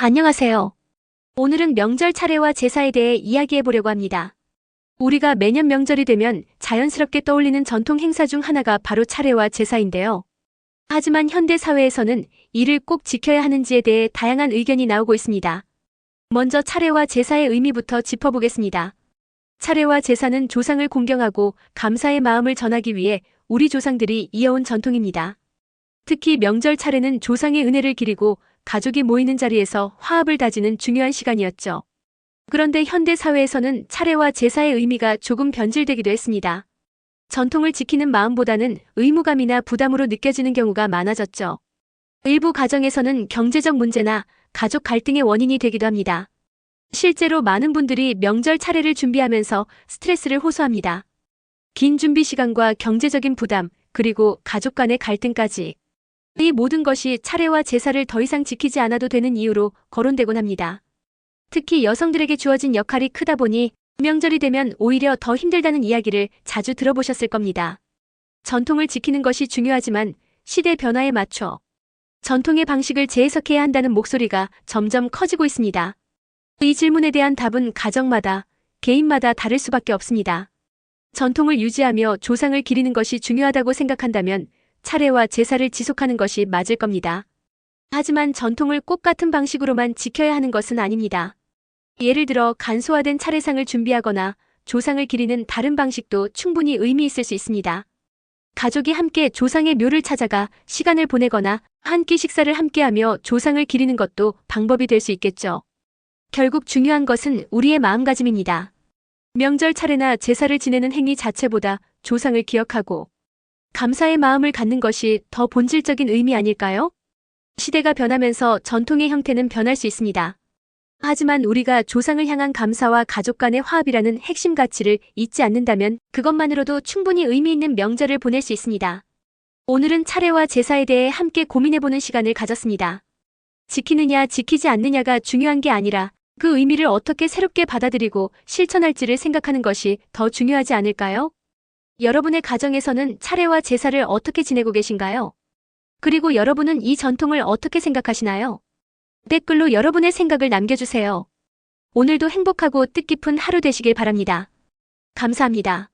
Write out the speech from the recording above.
안녕하세요. 오늘은 명절 차례와 제사에 대해 이야기해 보려고 합니다. 우리가 매년 명절이 되면 자연스럽게 떠올리는 전통 행사 중 하나가 바로 차례와 제사인데요. 하지만 현대 사회에서는 이를 꼭 지켜야 하는지에 대해 다양한 의견이 나오고 있습니다. 먼저 차례와 제사의 의미부터 짚어보겠습니다. 차례와 제사는 조상을 공경하고 감사의 마음을 전하기 위해 우리 조상들이 이어온 전통입니다. 특히 명절 차례는 조상의 은혜를 기리고 가족이 모이는 자리에서 화합을 다지는 중요한 시간이었죠. 그런데 현대 사회에서는 차례와 제사의 의미가 조금 변질되기도 했습니다. 전통을 지키는 마음보다는 의무감이나 부담으로 느껴지는 경우가 많아졌죠. 일부 가정에서는 경제적 문제나 가족 갈등의 원인이 되기도 합니다. 실제로 많은 분들이 명절 차례를 준비하면서 스트레스를 호소합니다. 긴 준비 시간과 경제적인 부담, 그리고 가족 간의 갈등까지. 이 모든 것이 차례와 제사를 더 이상 지키지 않아도 되는 이유로 거론되곤 합니다. 특히 여성들에게 주어진 역할이 크다 보니 명절이 되면 오히려 더 힘들다는 이야기를 자주 들어보셨을 겁니다. 전통을 지키는 것이 중요하지만 시대 변화에 맞춰 전통의 방식을 재해석해야 한다는 목소리가 점점 커지고 있습니다. 이 질문에 대한 답은 가정마다, 개인마다 다를 수밖에 없습니다. 전통을 유지하며 조상을 기리는 것이 중요하다고 생각한다면 차례와 제사를 지속하는 것이 맞을 겁니다. 하지만 전통을 꼭 같은 방식으로만 지켜야 하는 것은 아닙니다. 예를 들어 간소화된 차례상을 준비하거나 조상을 기리는 다른 방식도 충분히 의미 있을 수 있습니다. 가족이 함께 조상의 묘를 찾아가 시간을 보내거나 한 끼 식사를 함께하며 조상을 기리는 것도 방법이 될 수 있겠죠. 결국 중요한 것은 우리의 마음가짐입니다. 명절 차례나 제사를 지내는 행위 자체보다 조상을 기억하고 감사의 마음을 갖는 것이 더 본질적인 의미 아닐까요? 시대가 변하면서 전통의 형태는 변할 수 있습니다. 하지만 우리가 조상을 향한 감사와 가족 간의 화합이라는 핵심 가치를 잊지 않는다면 그것만으로도 충분히 의미 있는 명절을 보낼 수 있습니다. 오늘은 차례와 제사에 대해 함께 고민해보는 시간을 가졌습니다. 지키느냐 지키지 않느냐가 중요한 게 아니라 그 의미를 어떻게 새롭게 받아들이고 실천할지를 생각하는 것이 더 중요하지 않을까요? 여러분의 가정에서는 차례와 제사를 어떻게 지내고 계신가요? 그리고 여러분은 이 전통을 어떻게 생각하시나요? 댓글로 여러분의 생각을 남겨주세요. 오늘도 행복하고 뜻깊은 하루 되시길 바랍니다. 감사합니다.